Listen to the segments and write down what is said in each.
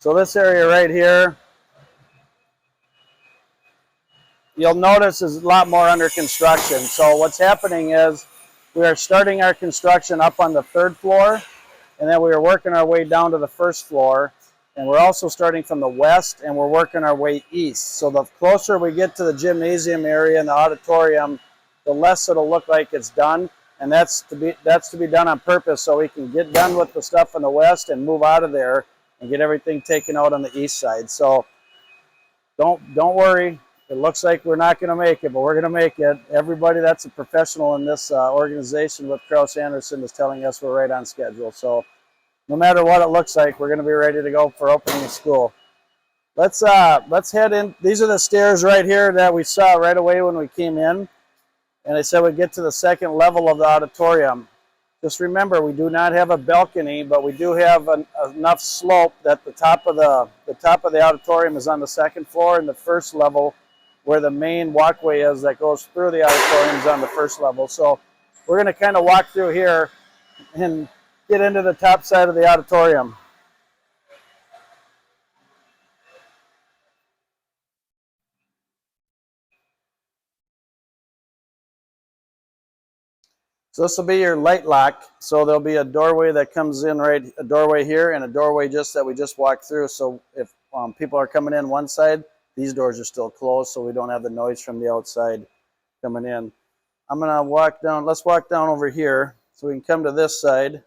So this area right here, you'll notice is a lot more under construction. So what's happening is we are starting our construction up on the 3rd floor, and then we are working our way down to the 1st floor. And we're also starting from the west, and we're working our way east. So the closer we get to the gymnasium area and the auditorium, the less it'll look like it's done. And that's to be done on purpose so we can get done with the stuff on the west and move out of there and get everything taken out on the east side. So don't worry. It looks like we're not going to make it, but we're going to make it. Everybody that's a professional in this organization with Kraus Anderson is telling us we're right on schedule. So no matter what it looks like, we're going to be ready to go for opening the school. Let's head in. These are the stairs right here that we saw right away when we came in. And I said we'd get to the 2nd level of the auditorium. Just remember, we do not have a balcony, but we do have enough slope that the top of the auditorium is on the 2nd floor, and the 1st level, where the main walkway is that goes through the auditorium, is on the 1st level. So we're going to kind of walk through here and get into the top side of the auditorium. So this will be your light lock. So there'll be a doorway that comes in a doorway here and a doorway that we just walked through. So if people are coming in one side, these doors are still closed so we don't have the noise from the outside coming in. I'm gonna walk down, let's walk down over here so we can come to this side.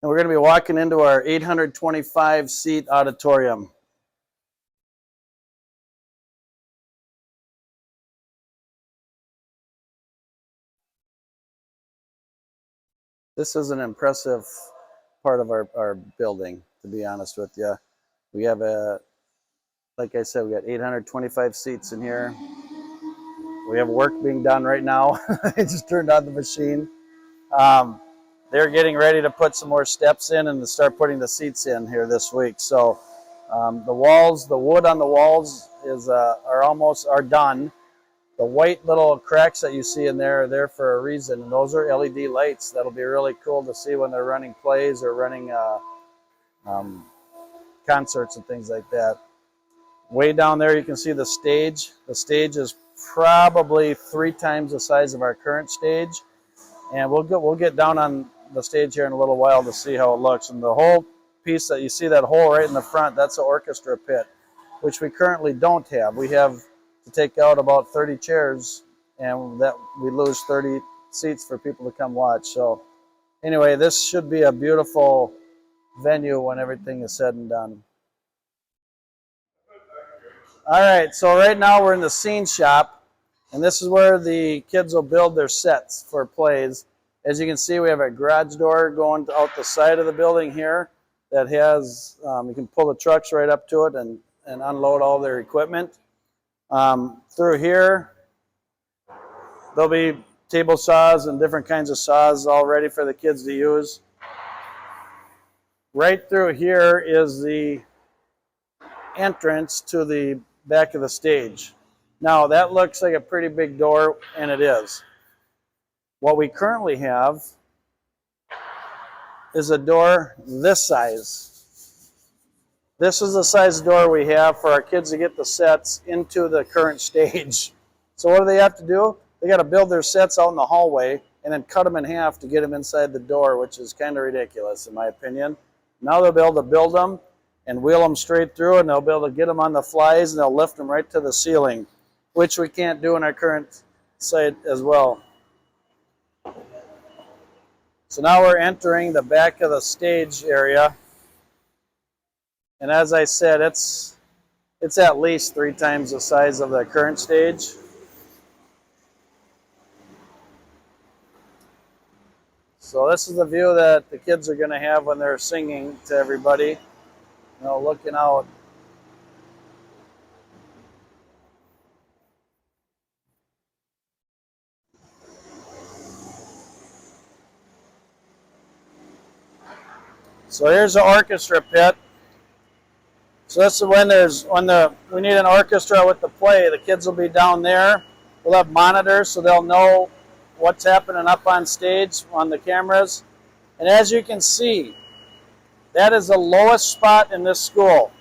And we're gonna be walking into our 825 seat auditorium. This is an impressive part of our building, to be honest with you. We have like I said, we got 825 seats in here. We have work being done right now. I just turned on the machine. They're getting ready to put some more steps in and to start putting the seats in here this week. So the wood on the walls are done. The white little cracks that you see in there are there for a reason, and those are LED lights. That'll be really cool to see when they're running plays or running concerts and things like that. Way down there you can see the stage. The stage is probably 3 times the size of our current stage, and we'll get down on the stage here in a little while to see how it looks. And the whole piece that you see, that hole right in the front, that's an orchestra pit, which we currently don't have. We have to take out about 30 chairs, and that we lose 30 seats for people to come watch. So anyway, this should be a beautiful venue when everything is said and done. All right, so right now we're in the scene shop, and this is where the kids will build their sets for plays. As you can see, we have a garage door going out the side of the building here that has, you can pull the trucks right up to it and unload all their equipment. Through here, there'll be table saws and different kinds of saws all ready for the kids to use. Right through here is the entrance to the back of the stage. Now that looks like a pretty big door, and it is. What we currently have is a door this size. This is the size door we have for our kids to get the sets into the current stage. So what do they have to do? They got to build their sets out in the hallway and then cut them in half to get them inside the door, which is kind of ridiculous in my opinion. Now they'll be able to build them and wheel them straight through, and they'll be able to get them on the flies, and they'll lift them right to the ceiling, which we can't do in our current site as well. So now we're entering the back of the stage area. And as I said, it's at least 3 times the size of the current stage. So this is the view that the kids are going to have when they're singing to everybody, you know, looking out. So here's the orchestra pit. So this is when we need an orchestra with the play. The kids will be down there. We'll have monitors so they'll know what's happening up on stage on the cameras. And as you can see, that is the lowest spot in this school.